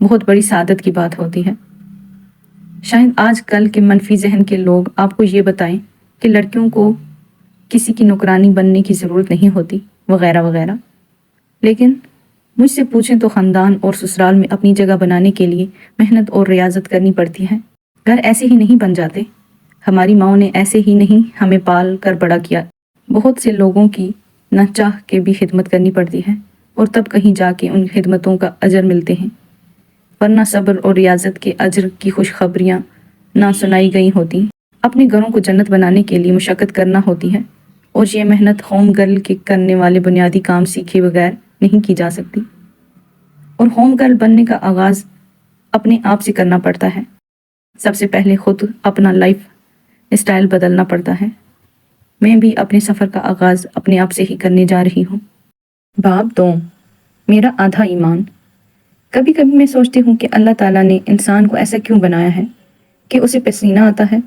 بہت بڑی سعادت کی بات ہوتی ہے۔ شاید آج کل کے منفی ذہن کے لوگ آپ کو یہ بتائیں کہ لڑکیوں کو کسی کی نوکرانی بننے کی ضرورت نہیں ہوتی وغیرہ وغیرہ، لیکن مجھ سے پوچھیں تو خاندان اور سسرال میں اپنی جگہ بنانے کے لیے محنت اور ریاضت کرنی پڑتی ہے۔ گھر ایسے ہی نہیں بن جاتے، ہماری ماؤں نے ایسے ہی نہیں ہمیں پال کر بڑا کیا۔ بہت سے لوگوں کی نہ چاہ کے بھی خدمت کرنی پڑتی ہے اور تب کہیں جا کے ان خدمتوں کا اجر ملتے ہیں، ورنہ صبر اور ریاضت کے اجر کی خوشخبریاں نہ سنائی گئی ہوتی۔ اپنے گھروں کو جنت بنانے کے لیے مشقت کرنا ہوتی ہے، اور یہ محنت ہوم گرل کے کرنے والے بنیادی کام سیکھے بغیر نہیں کی جا سکتی۔ اور ہوم گرل بننے کا آغاز اپنے آپ سے کرنا پڑتا ہے۔ سب سے پہلے خود اپنا لائف اسٹائل بدلنا پڑتا ہے۔ میں بھی اپنے سفر کا آغاز اپنے آپ سے ہی کرنے جا رہی ہوں۔ باب 2، میرا آدھا ایمان۔ کبھی کبھی میں سوچتی ہوں کہ اللہ تعالیٰ نے انسان کو ایسا کیوں بنایا ہے کہ اسے پسینہ آتا ہے،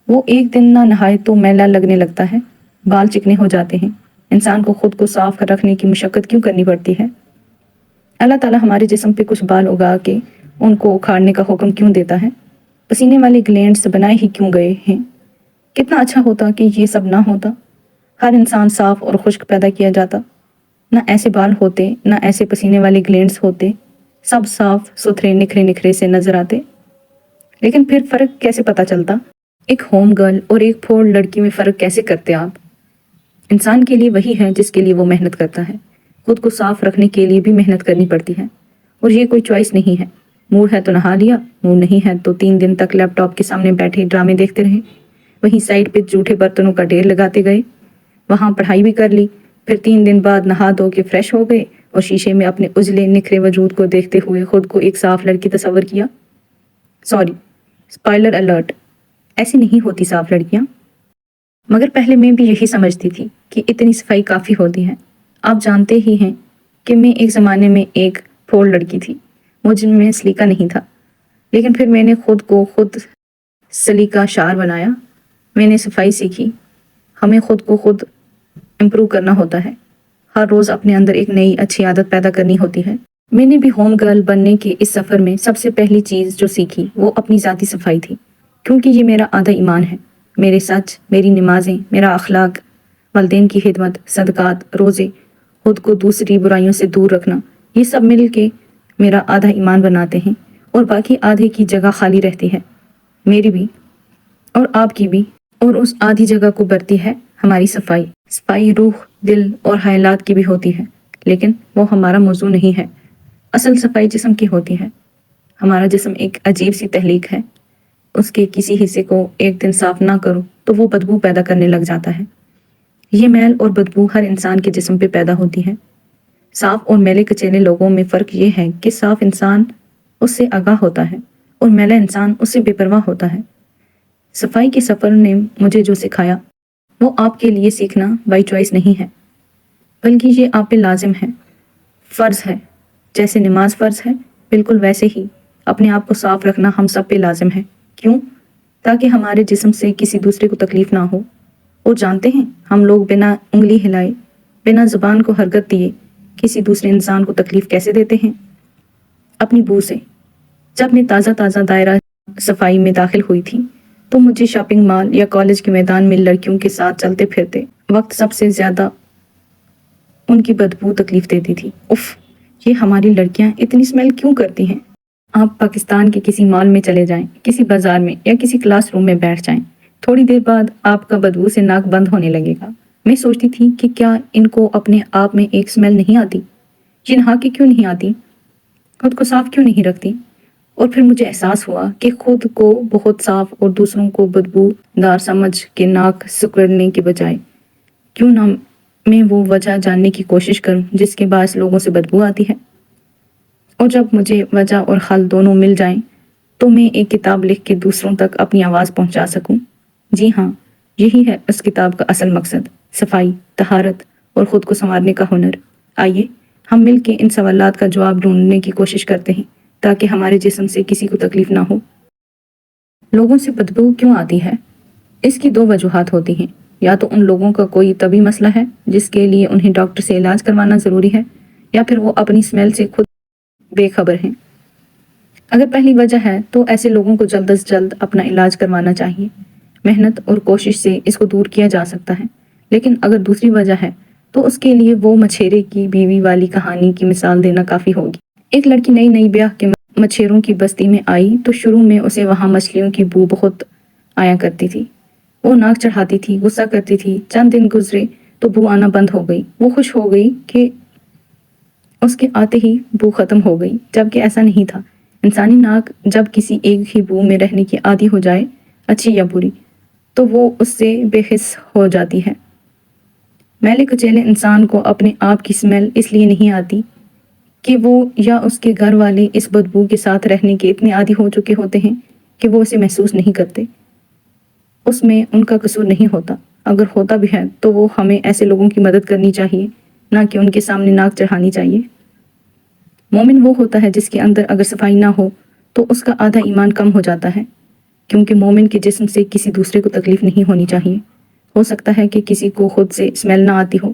وہ ایک دن نہ نہائے تو میلا لگنے لگتا ہے، بال چکنے ہو جاتے ہیں۔ انسان کو خود کو صاف رکھنے کی مشقت کیوں کرنی پڑتی ہے؟ اللہ تعالیٰ ہمارے جسم پہ کچھ بال اگا کے ان کو اکھاڑنے کا حکم کیوں دیتا ہے؟ پسینے والے گلینڈز بنائے ہی کیوں گئے ہیں؟ کتنا اچھا ہوتا کہ یہ سب نہ ہوتا، ہر انسان صاف اور خشک پیدا کیا جاتا، نہ ایسے بال ہوتے، نہ ایسے پسینے والے گلینڈز ہوتے، سب صاف ستھرے نکھرے نکھرے سے نظر آتے۔ لیکن پھر فرق کیسے پتہ چلتا؟ ایک ہوم گرل اور ایک پھوڑ لڑکی میں فرق کیسے کرتے آپ؟ انسان کے لیے وہی ہے جس کے لیے وہ محنت کرتا ہے۔ خود کو صاف رکھنے کے لیے بھی محنت کرنی پڑتی ہے، اور یہ کوئی چوائس نہیں ہے۔ موڈ ہے تو نہا لیا، موڈ نہیں ہے تو 3 دن تک لیپ ٹاپ کے سامنے بیٹھے ڈرامے دیکھتے رہے، وہیں سائڈ پہ جھوٹے برتنوں کا ڈھیر لگاتے گئے، وہاں پڑھائی بھی کر لی، پھر 3 دن بعد نہا دھو کے فریش ہو گئے اور شیشے میں اپنے اجلے نکھرے وجود کو دیکھتے ہوئے خود کو ایک صاف لڑکی تصور کیا۔ سوری، اسپائلر الرٹ، ایسی نہیں ہوتی صاف لڑکیاں۔ مگر پہلے میں بھی یہی سمجھتی تھی کہ اتنی صفائی کافی ہوتی ہے۔ آپ جانتے ہی ہیں کہ میں ایک زمانے میں ایک پھوڑ لڑکی تھی، مجھ میں سلیقہ نہیں تھا، لیکن پھر میں نے خود کو خود سلیقہ شعار بنایا، میں نے صفائی سیکھی۔ ہمیں خود کو خود امپروو کرنا ہوتا ہے، ہر روز اپنے اندر ایک نئی اچھی عادت پیدا کرنی ہوتی ہے۔ میں نے بھی ہوم گرل بننے کے اس سفر میں سب سے پہلی چیز جو سیکھی وہ اپنی ذاتی صفائی تھی، کیونکہ یہ میرا آدھا ایمان ہے۔ میرے سچ، میری نمازیں، میرا اخلاق، والدین کی خدمت، صدقات، روزے، خود کو دوسری برائیوں سے دور رکھنا، یہ سب مل کے میرا آدھا ایمان بناتے ہیں، اور باقی آدھے کی جگہ خالی رہتی ہے، میری بھی اور آپ کی بھی، اور اس آدھی جگہ کو بھرتی ہے ہماری صفائی۔ صفائی روح، دل اور خیالات کی بھی ہوتی ہے، لیکن وہ ہمارا موضوع نہیں ہے۔ اصل صفائی جسم کی ہوتی ہے۔ ہمارا جسم ایک عجیب سی تخلیق ہے، اس کے کسی حصے کو ایک دن صاف نہ کرو تو وہ بدبو پیدا کرنے لگ جاتا ہے۔ یہ میل اور بدبو ہر انسان کے جسم پہ پیدا ہوتی ہے۔ صاف اور میلے کچیلے لوگوں میں فرق یہ ہے کہ صاف انسان اس سے آگاہ ہوتا ہے اور میلا انسان اس سے بے پرواہ ہوتا ہے۔ صفائی کے سفر نے مجھے جو سکھایا وہ آپ کے لیے سیکھنا بائی چوائس نہیں ہے، بلکہ یہ آپ پہ لازم ہے، فرض ہے۔ جیسے نماز فرض ہے، بالکل ویسے ہی اپنے آپ کو صاف رکھنا ہم سب پہ لازم ہے۔ کیوں؟ تاکہ ہمارے جسم سے کسی دوسرے کو تکلیف نہ ہو۔ اور جانتے ہیں ہم لوگ بنا انگلی ہلائے، بنا زبان کو حرکت دیے کسی دوسرے انسان کو تکلیف کیسے دیتے ہیں؟ اپنی بو سے۔ جب میں تازہ دائرہ صفائی میں داخل ہوئی تھی تو مجھے شاپنگ مال یا کالج کے میدان میں لڑکیوں کے ساتھ چلتے پھرتے وقت سب سے زیادہ ان کی بدبو تکلیف دیتی تھی۔ اف، یہ ہماری لڑکیاں اتنی اسمیل کیوں کرتی ہیں؟ آپ پاکستان کے کسی مال میں چلے جائیں، کسی بازار میں یا کسی کلاس روم میں بیٹھ جائیں، تھوڑی دیر بعد آپ کا بدبو سے ناک بند ہونے لگے گا۔ میں سوچتی تھی کہ کیا ان کو اپنے آپ میں ایک اسمیل نہیں آتی؟ یہ نہا کے کیوں نہیں آتی؟ خود کو صاف کیوں نہیں رکھتی؟ اور پھر مجھے احساس ہوا کہ خود کو بہت صاف اور دوسروں کو بدبو دار سمجھ کے ناک سکڑنے کے بجائے کیوں نہ میں وہ وجہ جاننے کی کوشش کروں جس کے باعث لوگوں سے بدبو آتی ہے، اور جب مجھے وجہ اور حل دونوں مل جائیں تو میں ایک کتاب لکھ کے دوسروں تک اپنی آواز پہنچا سکوں۔ جی ہاں، یہی ہے اس کتاب کا اصل مقصد، صفائی، طہارت اور خود کو سنوارنے کا ہنر۔ آئیے ہم مل کے ان سوالات کا جواب ڈھونڈنے کی کوشش کرتے ہیں تاکہ ہمارے جسم سے کسی کو تکلیف نہ ہو۔ لوگوں سے بدبو کیوں آتی ہے؟ اس کی 2 وجوہات ہوتی ہیں، یا تو ان لوگوں کا کوئی طبی مسئلہ ہے جس کے لیے انہیں ڈاکٹر سے علاج کروانا ضروری ہے، یا پھر وہ اپنی اسمیل سے خود بے خبر ہیں۔ اگر پہلی وجہ ہے تو ایسے لوگوں کو جلد از جلد اپنا علاج کروانا چاہیے. محنت اور کوشش سے اس کو دور کیا جا سکتا ہے. لیکن اگر دوسری وجہ ہے تو اس کے لیے وہ مچھیرے کی بیوی والی کہانی کی مثال دینا کافی ہوگی. ایک لڑکی نئی نئی بیاہ کے مچھیروں کی بستی میں آئی تو شروع میں اسے وہاں مچھلیوں کی بو بہت آیا کرتی تھی. وہ ناک چڑھاتی تھی، غصہ کرتی تھی. چند دن گزرے تو بو آنا بند ہو گئی. وہ خوش ہو گئی کہ اس کے آتے ہی بو ختم ہو گئی، جبکہ ایسا نہیں تھا. انسانی ناک جب کسی ایک ہی بو میں رہنے کی عادی ہو جائے، اچھی یا بری، تو وہ اس سے بے حس ہو جاتی ہے. میلے کچیلے انسان کو اپنے آپ کی سمیل اس لیے نہیں آتی کہ وہ یا اس کے گھر والے اس بدبو کے ساتھ رہنے کے اتنے عادی ہو چکے ہوتے ہیں کہ وہ اسے محسوس نہیں کرتے. اس میں ان کا قصور نہیں ہوتا. اگر ہوتا بھی ہے تو وہ ہمیں ایسے لوگوں کی مدد کرنی چاہیے، نہ کہ ان کے سامنے ناک چڑھانی چاہیے. مومن وہ ہوتا ہے جس کے اندر اگر صفائی نہ ہو تو اس کا آدھا ایمان کم ہو جاتا ہے، کیونکہ مومن کے جسم سے کسی دوسرے کو تکلیف نہیں ہونی چاہیے. ہو سکتا ہے کہ کسی کو خود سے اسمیل نہ آتی ہو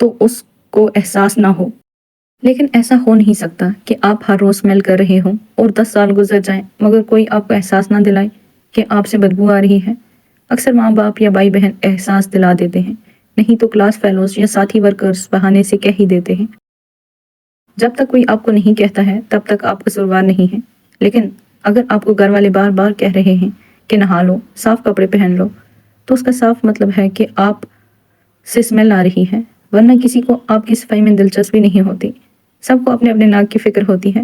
تو اس کو احساس نہ ہو، لیکن ایسا ہو نہیں سکتا کہ آپ ہر روز اسمیل کر رہے ہوں اور 10 سال گزر جائیں مگر کوئی آپ کو احساس نہ دلائے کہ آپ سے بدبو آ رہی ہے. اکثر ماں باپ یا بھائی بہن احساس دلا دیتے ہیں، نہیں تو کلاس فیلوز یا ساتھی ورکرز بہانے سے کہہ ہی دیتے ہیں. جب تک کوئی آپ کو نہیں کہتا ہے تب تک آپ قصوروار نہیں ہیں. لیکن اگر آپ کو گھر والے بار بار کہہ رہے ہیں کہ نہا لو، صاف کپڑے پہن لو، تو اس کا صاف مطلب ہے کہ آپ سے اسمیل آ رہی ہے، ورنہ کسی کو آپ کی صفائی میں دلچسپی نہیں ہوتی. سب کو اپنے اپنے ناک کی فکر ہوتی ہے،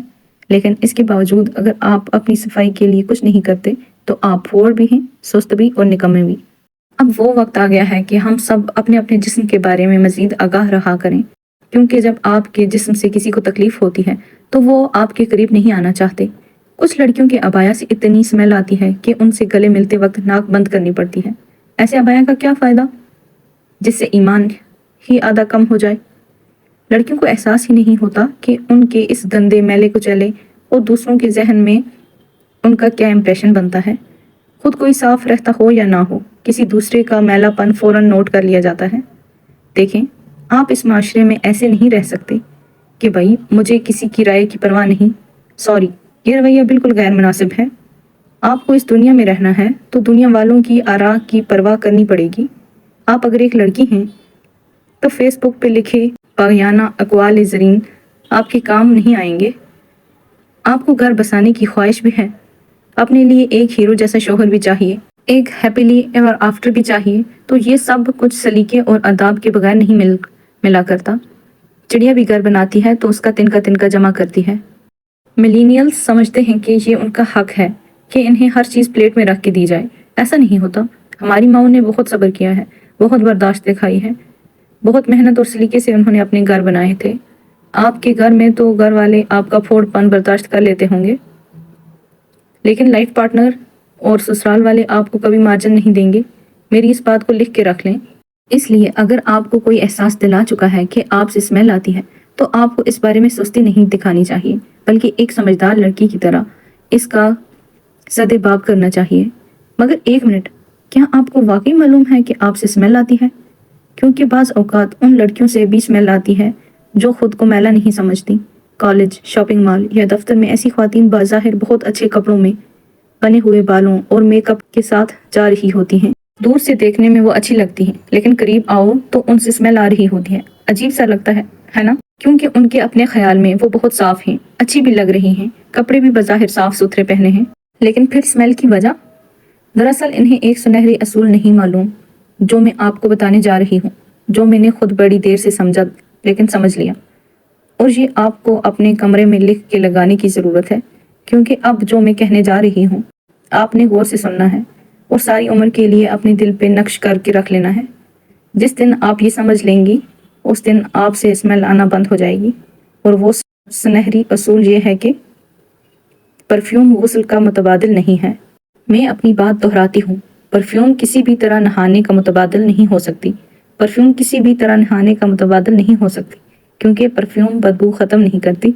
لیکن اس کے باوجود اگر آپ اپنی صفائی کے لیے کچھ نہیں کرتے تو آپ پھوڑ بھی ہیں، سست بھی اور نکمے بھی. اب وہ وقت آ گیا ہے کہ ہم سب اپنے اپنے جسم کے بارے میں مزید آگاہ رہا کریں، کیونکہ جب آپ کے جسم سے کسی کو تکلیف ہوتی ہے تو وہ آپ کے قریب نہیں آنا چاہتے. کچھ لڑکیوں کے عبایا سے اتنی اسمیل آتی ہے کہ ان سے گلے ملتے وقت ناک بند کرنی پڑتی ہے. ایسے عبایا کا کیا فائدہ جس سے ایمان ہی آدھا کم ہو جائے. لڑکیوں کو احساس ہی نہیں ہوتا کہ ان کے اس گندے میلے کچیلے اور دوسروں کے ذہن میں ان کا کیا امپریشن بنتا ہے. خود کوئی صاف رہتا ہو یا نہ ہو، کسی دوسرے کا میلا پن فوراً نوٹ کر لیا جاتا ہے. دیکھیں، آپ اس معاشرے میں ایسے نہیں رہ سکتے کہ بھائی مجھے کسی کی رائے کی پرواہ نہیں. سوری، یہ رویہ بالکل غیر مناسب ہے. آپ کو اس دنیا میں رہنا ہے تو دنیا والوں کی آراء کی پرواہ کرنی پڑے گی. آپ اگر ایک لڑکی ہیں تو فیس بک پہ لکھے پاگیانہ اقوال زرین آپ کے کام نہیں آئیں گے. آپ کو گھر بسانے کی خواہش بھی ہے، اپنے لیے ایک ہیرو جیسا شوہر بھی چاہیے، ایک ہیپیلی ایور آفٹر بھی چاہیے، تو یہ سب کچھ سلیقے اور آداب کے بغیر نہیں ملا کرتا. چڑیا بھی گھر بناتی ہے تو اس کا تنکا جمع کرتی ہے. ملینیلز سمجھتے ہیں کہ یہ ان کا حق ہے کہ انہیں ہر چیز پلیٹ میں رکھ کے دی جائے. ایسا نہیں ہوتا. ہماری ماؤں نے بہت صبر کیا ہے، بہت برداشت دکھائی ہے، بہت محنت اور سلیقے سے انہوں نے اپنے گھر بنائے تھے. آپ کے گھر میں تو گھر والے آپ کا پھوڑ پن برداشت کر لیتے ہوں گے، لیکن لائف پارٹنر اور سسرال والے آپ کو کبھی مارجن نہیں دیں گے. میری اس بات کو لکھ کے رکھ لیں. اس لیے اگر آپ کو کوئی احساس دلا چکا ہے کہ آپ سے اسمیل آتی ہے تو آپ کو اس بارے میں سستی نہیں دکھانی چاہیے، بلکہ ایک سمجھدار لڑکی کی طرح اس کا سد باب کرنا چاہیے. مگر ایک منٹ، کیا آپ کو واقعی معلوم ہے کہ آپ سے اسمیل آتی ہے؟ کیونکہ بعض اوقات ان لڑکیوں سے بھی اسمیل آتی ہے جو خود کو میلا نہیں سمجھتی. کالج، شاپنگ مال یا دفتر میں ایسی خواتین بظاہر بہت اچھے کپڑوں میں، بنے ہوئے بالوں اور میک اپ کے ساتھ جا رہی ہوتی ہیں. دور سے دیکھنے میں وہ اچھی لگتی ہیں، لیکن قریب آؤ تو ان سے اسمیل آ رہی ہوتی ہے. عجیب سا لگتا ہے نا؟ کیونکہ ان کے اپنے خیال میں وہ بہت صاف ہیں، اچھی بھی لگ رہی ہیں، کپڑے بھی بظاہر صاف ستھرے پہنے ہیں، لیکن پھر اسمیل کی وجہ؟ دراصل انہیں ایک سنہری اصول نہیں معلوم جو میں آپ کو بتانے جا رہی ہوں، جو میں نے خود بڑی دیر سے سمجھا لیکن سمجھ لیا. اور یہ آپ کو اپنے کمرے میں لکھ کے لگانے کی ضرورت ہے، کیونکہ اب جو میں کہنے جا رہی ہوں آپ نے غور سے سننا ہے اور ساری عمر کے لیے اپنے دل پہ نقش کر کے رکھ لینا ہے. جس دن آپ یہ سمجھ لیں گی اس دن آپ سے اسمیل آنا بند ہو جائے گی. اور وہ سنہری اصول یہ ہے کہ پرفیوم غسل کا متبادل نہیں ہے. میں اپنی بات دہراتی ہوں، پرفیوم کسی بھی طرح نہانے کا متبادل نہیں ہو سکتی. پرفیوم کسی بھی طرح نہانے کا متبادل نہیں ہو سکتی، کیونکہ پرفیوم بدبو ختم نہیں کرتی.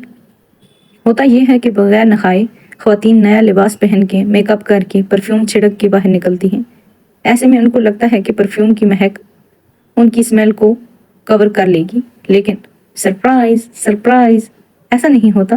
ہوتا یہ ہے کہ بغیر نہائے خواتین نیا لباس پہن کے، میک اپ کر کے، پرفیوم چھڑک کے باہر نکلتی ہیں. ایسے میں ان کو لگتا ہے کہ پرفیوم کی مہک ان کی اسمیل کو کور کر لے گی، لیکن سرپرائز، ایسا نہیں ہوتا.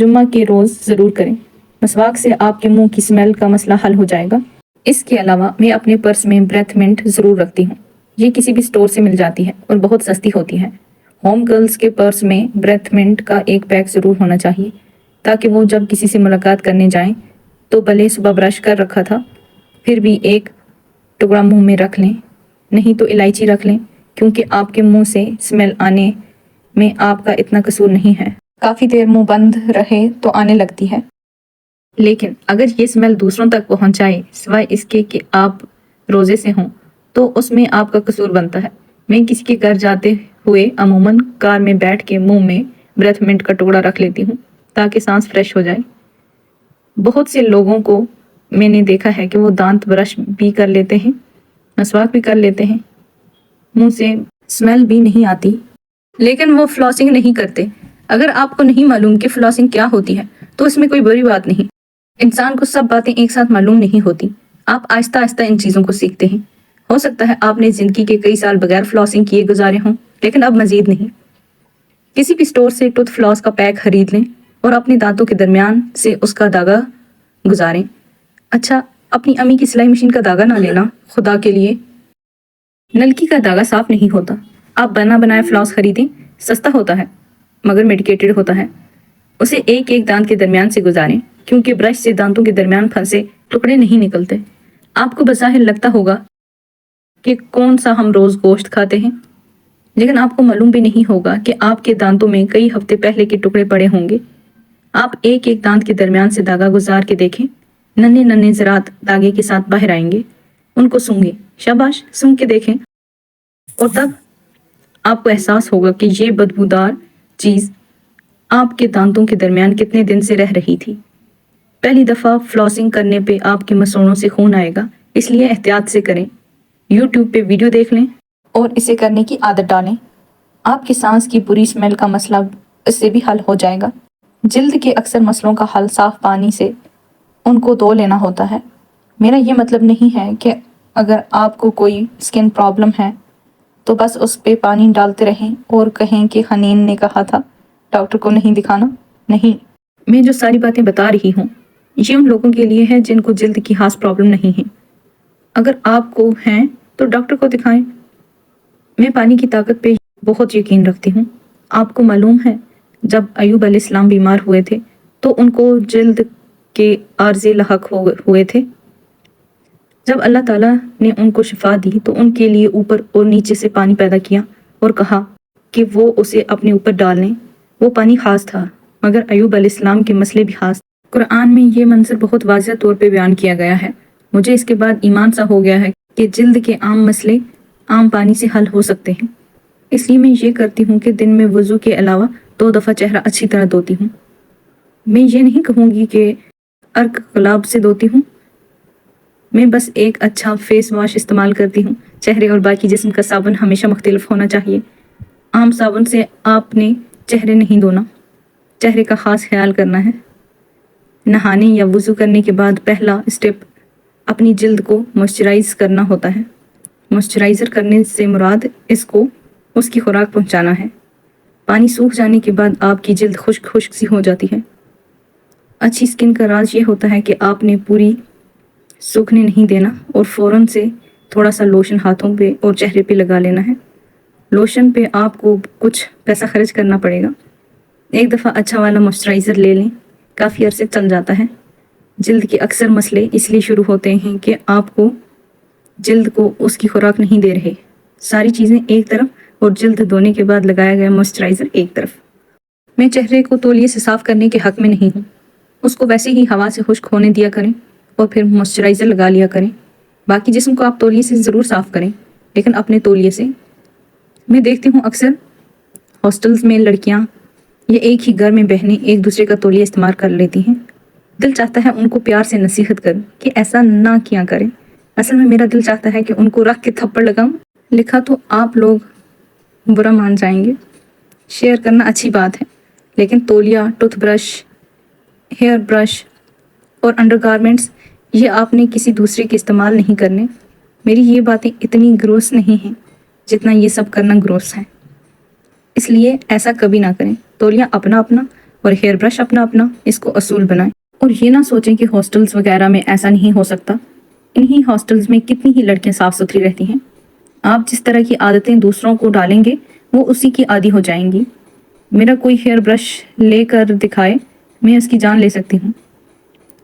جمعہ کے روز ضرور کریں۔ مسواک سے آپ کے منہ کی اسمیل کا مسئلہ حل ہو جائے گا۔ اس کے علاوہ میں اپنے پرس میں بریتھ منٹ ضرور رکھتی ہوں۔ یہ کسی بھی اسٹور سے مل جاتی ہے اور بہت سستی ہوتی ہے۔ ہوم گرلز کے پرس میں بریتھ منٹ کا ایک پیک ضرور ہونا چاہیے تاکہ وہ جب کسی سے ملاقات کرنے جائیں تو بھلے صبح برش کر رکھا تھا پھر بھی ایک ٹکڑا منہ میں رکھ لیں، نہیں تو الائچی رکھ لیں، کیونکہ آپ کے منہ سے اسمیل آنے میں آپ کا اتنا قصور نہیں ہے۔ کافی دیر منہ بند رہے تو آنے لگتی ہے، لیکن اگر یہ اسمیل دوسروں تک پہنچ جائے سوائے اس کے کہ آپ روزے سے ہوں تو اس میں آپ کا قصور بنتا ہے۔ میں کسی کے گھر جاتے ہوئے عموماً کار میں بیٹھ کے منہ میں بریتھ منٹ کا ٹکڑا رکھ لیتی ہوں تاکہ سانس فریش ہو جائے۔ بہت سے لوگوں کو میں نے دیکھا ہے کہ وہ دانت برش بھی کر لیتے ہیں، مسواک بھی کر لیتے ہیں، منہ سے اسمیل بھی نہیں آتی، لیکن وہ فلاسنگ نہیں کرتے۔ اگر آپ کو نہیں معلوم کہ فلاسنگ کیا ہوتی ہے تو اس میں کوئی بری بات نہیں۔ انسان کو سب باتیں ایک ساتھ معلوم نہیں ہوتی، آپ آہستہ آہستہ ان چیزوں کو سیکھتے ہیں۔ ہو سکتا ہے آپ نے زندگی کے کئی سال بغیر فلاسنگ کیے گزارے ہوں، لیکن اب مزید نہیں۔ کسی بھی اسٹور سے ٹوتھ فلاس کا پیک خرید لیں اور اپنے دانتوں کے درمیان سے اس کا داغا گزاریں۔ اچھا، اپنی امی کی سلائی مشین کا داغا نہ لینا، خدا کے لیے۔ نلکی کا داغا صاف نہیں ہوتا۔ آپ بنا بنایا فلاس خریدیں، سستا ہوتا ہے مگر میڈیکیٹڈ ہوتا ہے۔ اسے ایک ایک دانت کے درمیان سے گزاریں، کیونکہ برش سے دانتوں کے درمیان پھنسے ٹکڑے نہیں نکلتے۔ آپ کو بظاہر لگتا ہوگا کہ کون سا ہم روز گوشت کھاتے ہیں، لیکن آپ کو معلوم بھی نہیں ہوگا کہ آپ کے دانتوں میں کئی ہفتے پہلے کے ٹکڑے پڑے ہوں گے۔ آپ ایک ایک دانت کے درمیان سے داغا گزار کے دیکھیں، ننھے ننھے زراعت داغے کے ساتھ باہر آئیں گے۔ ان کو سونگیں، شاباش، سونگ کے دیکھیں، اور تب آپ کو احساس ہوگا کہ یہ بدبودار چیز آپ کے دانتوں کے درمیان کتنے دن سے رہ رہی تھی۔ پہلی دفعہ فلاسنگ کرنے پہ آپ کے مسوڑوں سے خون آئے گا، اس لیے احتیاط سے کریں۔ یوٹیوب پہ ویڈیو دیکھ لیں اور اسے کرنے کی عادت ڈالیں۔ آپ کی سانس کی بری اسمیل کا مسئلہ اس سے بھی حل ہو جائے گا۔ جلد کے اکثر مسئلوں کا حل صاف پانی سے ان کو دھو لینا ہوتا ہے۔ میرا یہ مطلب نہیں ہے کہ اگر آپ کو کوئی اسکن پرابلم ہے تو بس اس پہ پانی ڈالتے رہیں اور کہیں کہ حنین نے کہا تھا ڈاکٹر کو نہیں دکھانا۔ نہیں، میں جو ساری باتیں بتا رہی ہوں یہ ان لوگوں کے لیے ہے جن کو جلد کی خاص پرابلم نہیں ہے۔ اگر آپ کو ہیں تو ڈاکٹر کو دکھائیں۔ میں پانی کی طاقت پہ بہت یقین رکھتی ہوں۔ آپ کو معلوم ہے جب ایوب علیہ السلام بیمار ہوئے تھے تو ان کو جلد کے عارضے لاحق ہوئے تھے۔ جب اللہ تعالیٰ نے ان کو شفا دی تو ان کے لیے اوپر اور نیچے سے پانی پیدا کیا اور کہا کہ وہ اسے اپنے اوپر ڈال لیں۔ وہ پانی خاص تھا مگر ایوب علیہ السلام کے مسئلے بھی خاص۔ قرآن میں یہ منظر بہت واضح طور پہ بیان کیا گیا ہے۔ مجھے اس کے بعد ایمان سا ہو گیا ہے کہ جلد کے عام مسئلے عام پانی سے حل ہو سکتے ہیں۔ اس لیے میں یہ کرتی ہوں کہ دن میں وضو کے علاوہ 2 دفعہ چہرہ اچھی طرح دھوتی ہوں۔ میں یہ نہیں کہوں گی کہ ارک گلاب سے دھوتی ہوں، میں بس ایک اچھا فیس واش استعمال کرتی ہوں۔ چہرے اور باقی جسم کا صابن ہمیشہ مختلف ہونا چاہیے۔ عام صابن سے آپ نے چہرے نہیں دھونا، چہرے کا خاص خیال کرنا ہے۔ نہانے یا وضو کرنے کے بعد پہلا اسٹیپ اپنی جلد کو موئسچرائز کرنا ہوتا ہے۔ موئسچرائزر کرنے سے مراد اس کو اس کی خوراک پہنچانا ہے۔ پانی سوکھ جانے کے بعد آپ کی جلد خشک خشک سی ہو جاتی ہے۔ اچھی سکن کا راز یہ ہوتا ہے کہ آپ نے پوری سوکھنے نہیں دینا اور فوراً سے تھوڑا سا لوشن ہاتھوں پہ اور چہرے پہ لگا لینا ہے۔ لوشن پہ آپ کو کچھ پیسہ خرچ کرنا پڑے گا۔ ایک دفعہ اچھا والا موئسچرائزر لے لیں، کافی عرصے چل جاتا ہے۔ جلد کے اکثر مسئلے اس لیے شروع ہوتے ہیں کہ آپ کو جلد کو اس کی خوراک نہیں دے رہے۔ ساری چیزیں ایک طرف اور جلد دھونے کے بعد لگایا گیا موئسچرائزر ایک طرف۔ میں چہرے کو تولیے سے صاف کرنے کے حق میں نہیں ہوں۔ اس کو ویسے ہی ہوا سے خشک ہونے دیا کریں اور پھر موئسچرائزر لگا لیا کریں۔ باقی جسم کو آپ تولیے سے ضرور صاف کریں، لیکن اپنے تولیے سے۔ میں دیکھتی ہوں اکثر ہاسٹلز میں لڑکیاں یا ایک ہی گھر میں بہنیں ایک دوسرے کا تولیہ استعمال کر لیتی ہیں۔ دل چاہتا ہے ان کو پیار سے نصیحت کروں کہ ایسا نہ کیا کریں۔ اصل میں میرا دل چاہتا ہے کہ ان کو رکھ کے تھپڑ لگاؤں۔ لکھا تو آپ لوگ برا مان جائیں گے۔ شیئر کرنا اچھی بات ہے، لیکن تولیہ، ٹوتھ برش، ہیئر برش اور انڈر گارمنٹس یہ آپ نے کسی دوسرے کے استعمال نہیں کرنے۔ میری یہ باتیں اتنی گروس نہیں ہیں جتنا یہ سب کرنا گروس ہے۔ اس لیے ایسا کبھی نہ کریں۔ تولیہ اپنا اپنا اور ہیئر برش اپنا اپنا اس کو اصول بنائیں۔ اور یہ نہ سوچیں کہ ہاسٹلز وغیرہ میں ایسا نہیں ہو سکتا، انہی ہاسٹلز میں کتنی ہی لڑکیاں صاف ستھری رہتی ہیں۔ آپ جس طرح کی عادتیں دوسروں کو ڈالیں گے وہ اسی کی عادی ہو جائیں گی۔ میرا کوئی ہیئر برش لے کر دکھائے، میں اس کی جان لے سکتی ہوں۔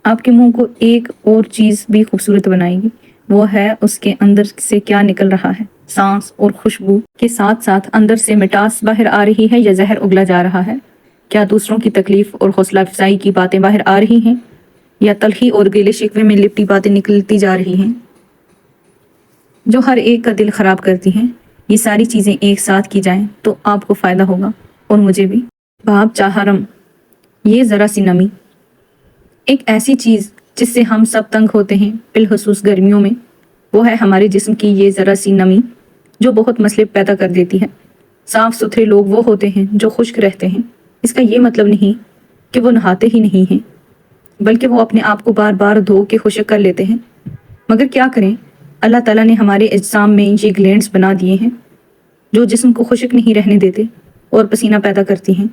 آپ کے منہ کو ایک اور چیز بھی خوبصورت بنائے گی، وہ ہے اس کے اندر سے کیا نکل رہا ہے۔ سانس اور خوشبو کے ساتھ ساتھ اندر سے مٹاس باہر آ رہی ہے یا زہر اگلا جا رہا ہے؟ کیا دوسروں کی تکلیف اور حوصلہ افزائی کی باتیں باہر آ رہی ہیں یا تلخی اور گیلے شکوے میں لپٹی باتیں نکلتی جا رہی ہیں جو ہر ایک کا دل خراب کرتی ہیں؟ یہ ساری چیزیں ایک ساتھ کی جائیں تو آپ کو فائدہ ہوگا اور مجھے بھی۔ باب چہارم، یہ ذرا سی نمی، ایک ایسی چیز جس سے ہم سب تنگ ہوتے ہیں بالخصوص گرمیوں میں، وہ ہے ہمارے جسم کی یہ ذرا سی نمی جو بہت مسئلے پیدا کر دیتی ہے۔ صاف ستھرے لوگ وہ ہوتے ہیں جو خشک رہتے ہیں۔ اس کا یہ مطلب نہیں کہ وہ نہاتے ہی نہیں ہیں، بلکہ وہ اپنے آپ کو بار بار دھو کے خشک کر لیتے ہیں۔ مگر کیا کریں، اللہ تعالیٰ نے ہمارے اجسام میں یہ گلینڈز بنا دیے ہیں جو جسم کو خشک نہیں رہنے دیتے اور پسینہ پیدا کرتی ہیں۔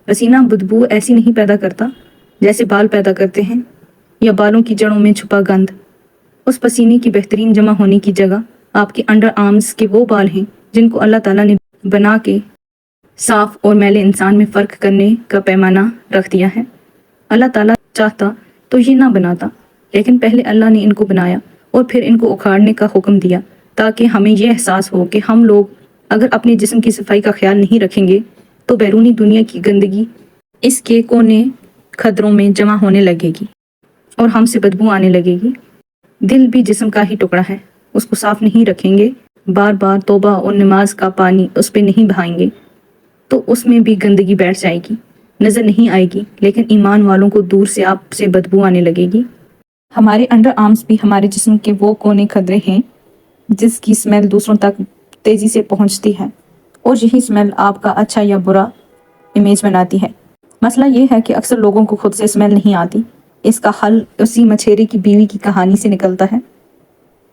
پسینہ بدبو ایسی نہیں پیدا کرتا جیسے بال پیدا کرتے ہیں یا بالوں کی جڑوں میں چھپا گند۔ اس پسینے کی بہترین جمع ہونے کی جگہ آپ کے انڈر آرمز کے وہ بال ہیں جن کو اللہ تعالیٰ نے بنا کے صاف اور میلے انسان میں فرق کرنے کا پیمانہ رکھ دیا ہے۔ اللہ تعالیٰ چاہتا تو یہ نہ بناتا، لیکن پہلے اللہ نے ان کو بنایا اور پھر ان کو اکھاڑنے کا حکم دیا تاکہ ہمیں یہ احساس ہو کہ ہم لوگ اگر اپنے جسم کی صفائی کا خیال نہیں رکھیں گے تو بیرونی دنیا کی گندگی اس کے کونے خدروں میں جمع ہونے لگے گی اور ہم سے بدبو آنے لگے گی۔ دل بھی جسم کا ہی ٹکڑا ہے، اس کو صاف نہیں رکھیں گے، بار بار توبہ اور نماز کا پانی اس پہ نہیں بہائیں گے تو اس میں بھی گندگی بیٹھ جائے گی، نظر نہیں آئے گی، لیکن ایمان والوں کو دور سے آپ سے بدبو آنے لگے گی۔ ہمارے انڈر آرمز بھی ہمارے جسم کے وہ کونے خدرے ہیں جس کی سمیل دوسروں تک تیزی سے پہنچتی ہے، اور یہی سمیل آپ کا اچھا یا برا امیج بناتی ہے۔ مسئلہ یہ ہے کہ اکثر لوگوں کو خود سے سمیل نہیں آتی۔ اس کا حل اسی مچھیرے کی بیوی کی کہانی سے نکلتا ہے۔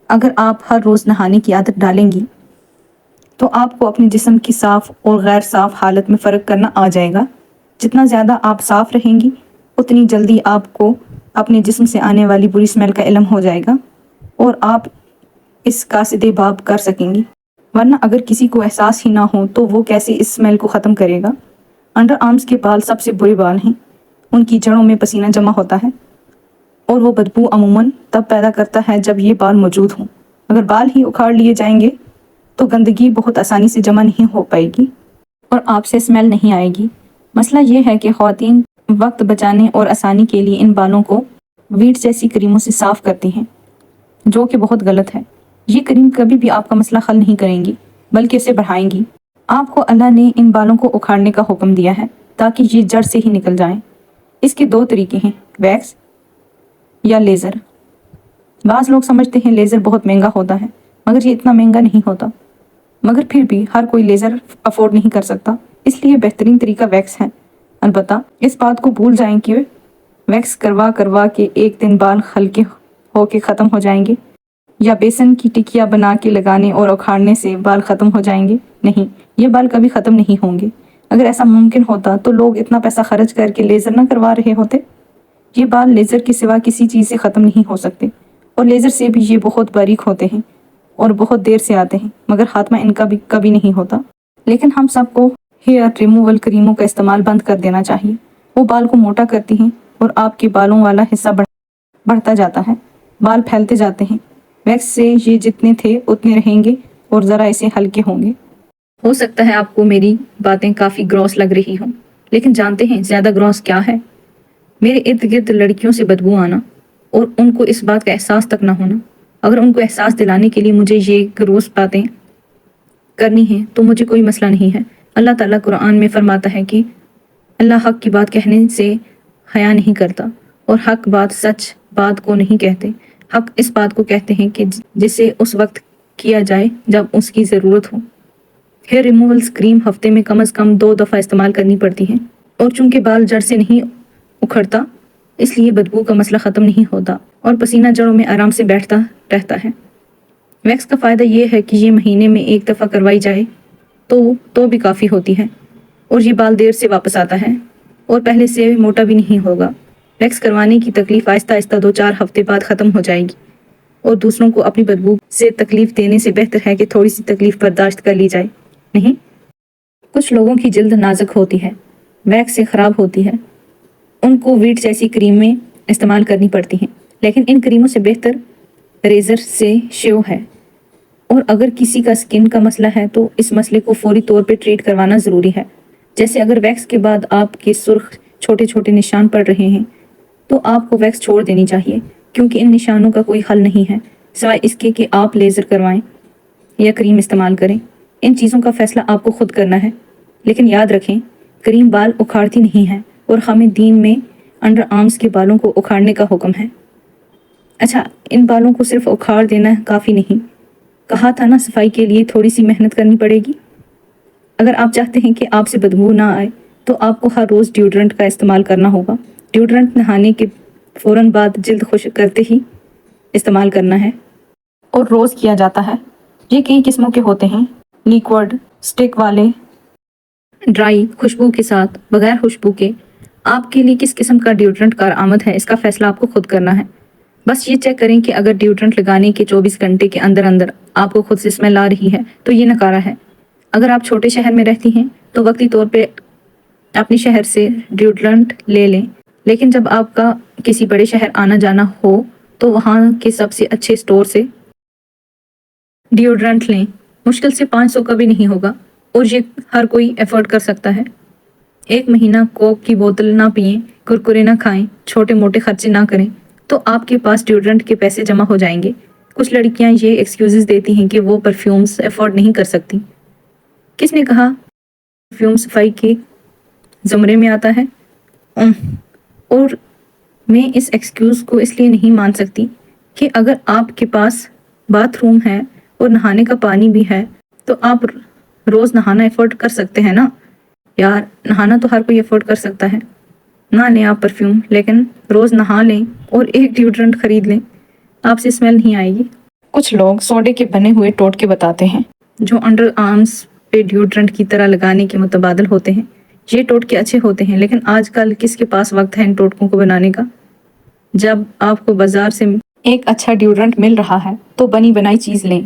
اگر آپ ہر روز نہانے کی عادت ڈالیں گی تو آپ کو اپنے جسم کی صاف اور غیر صاف حالت میں فرق کرنا آ جائے گا۔ جتنا زیادہ آپ صاف رہیں گی اتنی جلدی آپ کو اپنے جسم سے آنے والی بری سمیل کا علم ہو جائے گا اور آپ اس کا سدے باب کر سکیں گی، ورنہ اگر کسی کو احساس ہی نہ ہو تو وہ کیسے اس سمیل کو ختم کرے گا؟ انڈر آرمز کے بال سب سے برے بال ہیں، ان کی جڑوں میں پسینہ جمع ہوتا ہے اور وہ بدبو عموماً تب پیدا کرتا ہے جب یہ بال موجود ہوں۔ اگر بال ہی اکھاڑ لیے جائیں گے تو گندگی بہت آسانی سے جمع نہیں ہو پائے گی اور آپ سے سمیل نہیں آئے گی۔ مسئلہ یہ ہے کہ خواتین وقت بچانے اور آسانی کے لیے ان بالوں کو ویٹ جیسی کریموں سے صاف کرتی ہیں، جو کہ بہت غلط ہے۔ یہ کریم کبھی بھی آپ کا مسئلہ حل نہیں کریں گی بلکہ اسے بڑھائیں گی۔ آپ کو اللہ نے ان بالوں کو اکھاڑنے کا حکم دیا ہے تاکہ یہ جڑ سے ہی نکل جائیں۔ اس کے دو طریقے ہیں، ویکس یا لیزر۔ بعض لوگ سمجھتے ہیں لیزر بہت مہنگا ہوتا ہے، مگر یہ اتنا مہنگا نہیں ہوتا، مگر پھر بھی ہر کوئی لیزر افورڈ نہیں کر سکتا، اس لیے بہترین طریقہ ویکس ہے۔ البتہ اس بات کو بھول جائیں کہ ویکس کروا کے ایک دن بال ہلکے ہو کے ختم ہو جائیں گے، یا بیسن کی ٹکیا بنا کے لگانے اور اکھاڑنے سے بال ختم ہو جائیں گے۔ نہیں، یہ بال کبھی ختم نہیں ہوں گے۔ اگر ایسا ممکن ہوتا تو لوگ اتنا پیسہ خرچ کر کے لیزر نہ کروا رہے ہوتے۔ یہ بال لیزر کے سوا کسی چیز سے ختم نہیں ہو سکتے، اور لیزر سے بھی یہ بہت باریک ہوتے ہیں اور بہت دیر سے آتے ہیں، مگر خاتمہ ان کا بھی کبھی نہیں ہوتا۔ لیکن ہم سب کو ہیئر ریموول کریموں کا استعمال بند کر دینا چاہیے۔ وہ بال کو موٹا کرتی ہیں اور آپ کے بالوں والا حصہ بڑھتا جاتا ہے، بال پھیلتے جاتے ہیں۔ ویکس سے یہ جتنے تھے اتنے رہیں گے اور ذرا اسے ہلکے ہوں گے۔ ہو سکتا ہے آپ کو میری باتیں کافی گراس لگ رہی ہوں، لیکن جانتے ہیں زیادہ گراس کیا ہے؟ میرے ارد گرد لڑکیوں سے بدبو آنا اور ان کو اس بات کا احساس تک نہ ہونا۔ اگر ان کو احساس دلانے کے لیے مجھے یہ گروس باتیں کرنی ہیں تو مجھے کوئی مسئلہ نہیں ہے۔ اللہ تعالیٰ قرآن میں فرماتا ہے کہ اللہ حق کی بات کہنے سے حیا نہیں کرتا، اور حق بات سچ بات کو نہیں کہتے۔ حق اس بات کو کہتے ہیں کہ جسے اس وقت کیا جائے جب اس کی ضرورت ہو۔ ہیئر ریموولز کریم ہفتے میں کم از کم 2 دفعہ استعمال کرنی پڑتی ہیں، اور چونکہ بال جڑ سے نہیں اکھڑتا اس لیے بدبو کا مسئلہ ختم نہیں ہوتا اور پسینہ جڑوں میں آرام سے بیٹھتا رہتا ہے۔ ویکس کا فائدہ یہ ہے کہ یہ مہینے میں 1 دفعہ کروائی جائے تو بھی کافی ہوتی ہے، اور یہ بال دیر سے واپس آتا ہے۔ اور پہلے سے موٹا بھی نہیں ہوگا۔ ویکس کروانے کی تکلیف آہستہ آہستہ 2-4 ہفتے بعد ختم ہو جائے گی، اور دوسروں کو اپنی بدبو سے تکلیف دینے سے بہتر ہے کہ تھوڑی سی تکلیف برداشت کر لی جائے۔ نہیں، کچھ لوگوں کی جلد نازک ہوتی ہے، ویکس سے خراب ہوتی ہے، ان کو ویٹ جیسی کریمیں استعمال کرنی پڑتی ہیں، لیکن ان کریموں سے بہتر ریزر سے شیو ہے۔ اور اگر کسی کا سکن کا مسئلہ ہے تو اس مسئلے کو فوری طور پہ ٹریٹ کروانا ضروری ہے۔ جیسے اگر ویکس کے بعد آپ کے سرخ چھوٹے چھوٹے نشان پڑ رہے ہیں تو آپ کو ویکس چھوڑ دینی چاہیے، کیونکہ ان نشانوں کا کوئی حل نہیں ہے سوائے اس کے کہ آپ لیزر کروائیں یا کریم استعمال کریں۔ ان چیزوں کا فیصلہ آپ کو خود کرنا ہے، لیکن یاد رکھیں کریم بال اکھاڑتی نہیں ہے، اور ہمیں دین میں انڈر آرمز کے بالوں کو اکھاڑنے کا حکم ہے۔ اچھا، ان بالوں کو صرف اکھاڑ دینا کافی نہیں، کہا تھا نا صفائی کے لیے تھوڑی سی محنت کرنی پڑے گی۔ اگر آپ چاہتے ہیں کہ آپ سے بدبو نہ آئے تو آپ کو ہر روز ڈیوڈرنٹ کا استعمال کرنا ہوگا۔ ڈیوڈرنٹ نہانے کے فوراً بعد جلد خشک کرتے ہی استعمال کرنا ہے، اور روز کیا جاتا ہے۔ یہ کئی قسموں کے ہوتے ہیں، لیکوڈ، سٹک والے، ڈرائی، خوشبو کے ساتھ، بغیر خوشبو کے۔ آپ کے لیے کس قسم کا ڈیوڈرنٹ کارآمد ہے اس کا فیصلہ آپ کو خود کرنا ہے۔ بس یہ چیک کریں کہ اگر ڈیوڈرنٹ لگانے کے 24 گھنٹے کے اندر اندر آپ کو خود سے اسمیل آ رہی ہے تو یہ نکارا ہے۔ اگر آپ چھوٹے شہر میں رہتی ہیں تو وقتی طور پہ اپنے شہر سے ڈیوڈرنٹ لے لیں، لیکن جب آپ کا کسی بڑے شہر آنا جانا ہو تو وہاں کے سب سے اچھے اسٹور سے ڈیوڈرنٹ لیں۔ مشکل سے 500 کا بھی نہیں ہوگا، اور یہ ہر کوئی افورڈ کر سکتا ہے۔ ایک مہینہ کوک کی بوتل نہ پئیں، کرکرے نہ کھائیں، چھوٹے موٹے خرچے نہ کریں تو آپ کے پاس ڈیوڈرنٹ کے پیسے جمع ہو جائیں گے۔ کچھ لڑکیاں یہ ایکسکیوزز دیتی ہیں کہ وہ پرفیومز افورڈ نہیں کر سکتی۔ کس نے کہا پرفیوم صفائی کے زمرے میں آتا ہے؟ اور میں اس ایکسکیوز کو اس لیے نہیں مان سکتی کہ اگر آپ کے پاس باتھ روم ہے اور نہانے کا پانی بھی ہے تو آپ روز نہانا افورڈ کر سکتے ہیں نا۔ یار، نہانا تو ہر کوئی افورڈ کر سکتا ہے۔ نہ لیں آپ پرفیوم، لیکن روز نہا لیں اور ایک ڈیوڈرنٹ خرید لیں، آپ سے اسمیل نہیں آئے گی۔ کچھ لوگ سوڈے کے بنے ہوئے ٹوٹکے بتاتے ہیں جو انڈر آرمز پہ ڈیوڈرنٹ کی طرح لگانے کے متبادل ہوتے ہیں۔ یہ ٹوٹکے اچھے ہوتے ہیں، لیکن آج کل کس کے پاس وقت ہے ان ٹوٹکوں کو بنانے کا؟ جب آپ کو بازار سے ایک اچھا ڈیوڈرنٹ مل رہا ہے تو بنی بنائی چیز لیں۔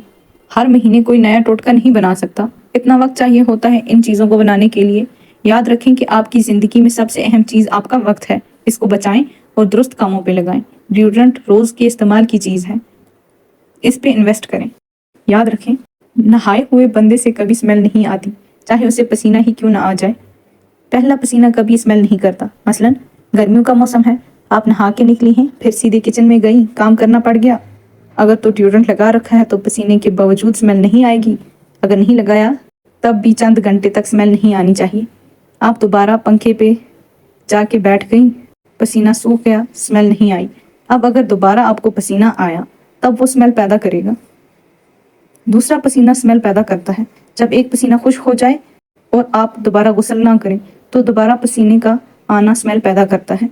ہر مہینے کوئی نیا ٹوٹکا نہیں بنا سکتا، اتنا وقت چاہیے ہوتا ہے ان چیزوں کو بنانے کے لیے۔ یاد رکھیں کہ آپ کی زندگی میں سب سے اہم چیز آپ کا وقت ہے، اس کو بچائیں اور درست کاموں پہ لگائیں۔ ڈیوڈرنٹ روز کے استعمال کی چیز ہے، اس پہ انویسٹ کریں۔ یاد رکھیں نہائے ہوئے بندے سے کبھی اسمیل نہیں آتی، چاہے اسے پسینہ ہی کیوں نہ آ جائے۔ پہلا پسینہ کبھی اسمیل نہیں کرتا۔ مثلاً گرمیوں کا موسم ہے، آپ نہا کے نکلی ہیں، پھر سیدھے کچن میں گئی، کام کرنا پڑ گیا۔ اگر تو ڈیوڈرنٹ لگا رکھا ہے تو پسینے کے باوجود اسمیل نہیں آئے گی، اگر نہیں لگایا تب بھی چند گھنٹے تک اسمیل نہیں آنی چاہیے۔ آپ دوبارہ پنکھے پہ جا کے بیٹھ گئی، پسینہ سوکھ گیا، اسمیل نہیں آئی۔ اب اگر دوبارہ آپ کو پسینہ آیا تب وہ اسمیل پیدا کرے گا۔ دوسرا پسینہ اسمیل پیدا کرتا ہے جب ایک پسینہ خشک ہو جائے اور آپ دوبارہ غسل نہ کریں تو دوبارہ پسینے کا آنا اسمیل پیدا کرتا ہے۔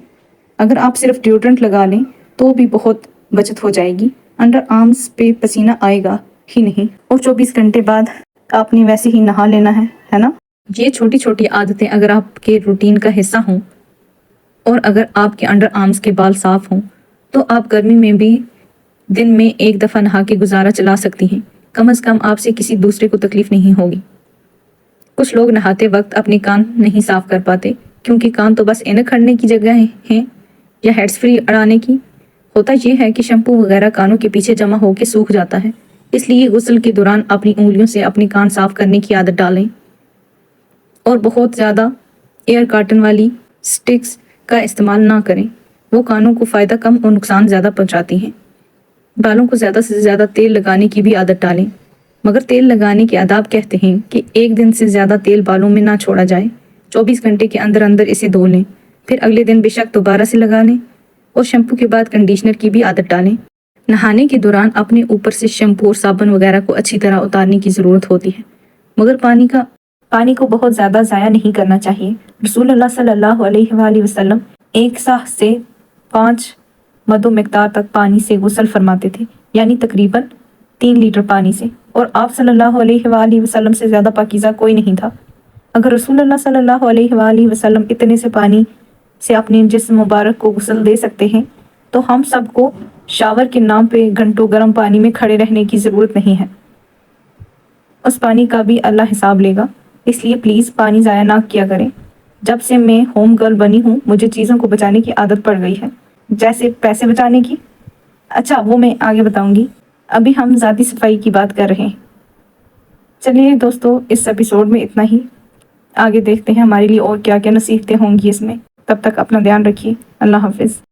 اگر آپ صرف ڈیوڈرنٹ لگا لیں تو بھی بہت بچت ہو جائے گی، انڈر آرمز پہ پسینہ آئے گا ہی نہیں، اور 24 گھنٹے بعد آپ نے ویسے ہی نہا لینا ہے نا۔ یہ چھوٹی چھوٹی عادتیں اگر آپ کے روٹین کا حصہ ہوں اور اگر آپ کے انڈر آرمز کے بال صاف ہوں تو آپ گرمی میں بھی دن میں ایک دفعہ نہا کے گزارا چلا سکتی ہیں۔ کم از کم آپ سے کسی دوسرے کو تکلیف نہیں ہوگی۔ کچھ لوگ نہاتے وقت اپنے کان نہیں صاف کر پاتے کیونکہ کان تو بس اینک کھڑنے کی جگہ ہیں یا ہیڈز فری اڑانے کی۔ ہوتا یہ ہے کہ شیمپو وغیرہ کانوں کے پیچھے جمع ہو کے سوکھ جاتا ہے، اس لیے غسل کے دوران اپنی انگلیوں سے اپنے کان صاف کرنے کی عادت ڈالیں، اور بہت زیادہ ایئر کاٹن والی سٹکس کا استعمال نہ کریں، وہ کانوں کو فائدہ کم اور نقصان زیادہ پہنچاتی ہیں۔ بالوں کو زیادہ سے زیادہ تیل لگانے کی بھی عادت ڈالیں، مگر تیل لگانے کے آداب کہتے ہیں کہ ایک دن سے زیادہ تیل بالوں میں نہ چھوڑا جائے، 24 گھنٹے کے اندر اندر اسے دھو لیں، پھر اگلے دن بے شک دوبارہ سے لگا لیں، اور شیمپو کے بعد کنڈیشنر کی بھی عادت ڈالیں۔ نہانے کے دوران اپنے اوپر سے شیمپو اور صابن وغیرہ کو اچھی طرح اتارنے کی ضرورت ہوتی ہے، مگر پانی کو بہت زیادہ ضائع نہیں کرنا چاہیے۔ رسول اللہ صلی اللہ علیہ وآلہ وسلم 1 سا سے 5 مدو مقدار تک پانی سے غسل فرماتے تھے، یعنی تقریباً 3 لیٹر پانی سے، اور آپ صلی اللہ علیہ وآلہ وسلم سے زیادہ پاکیزہ کوئی نہیں تھا۔ اگر رسول اللہ صلی اللہ علیہ وآلہ وسلم اتنے سے پانی سے اپنے جسم مبارک کو غسل دے سکتے ہیں تو ہم سب کو شاور کے نام پہ گھنٹوں گرم پانی میں کھڑے رہنے کی ضرورت نہیں ہے۔ اس پانی کا بھی اللہ حساب لے گا، اس لیے پلیز پانی ضائع نہ کیا کریں۔ جب سے میں ہوم گرل بنی ہوں مجھے چیزوں کو بچانے کی عادت پڑ گئی ہے، جیسے پیسے بچانے کی۔ اچھا وہ میں آگے بتاؤں گی، ابھی ہم ذاتی صفائی کی بات کر رہے ہیں۔ چلیے دوستو، اس ایپیسوڈ میں اتنا ہی، آگے دیکھتے ہیں ہمارے لیے اور کیا کیا نصیحتیں ہوں گی اس میں۔ تب تک اپنا دھیان رکھیے، اللہ حافظ۔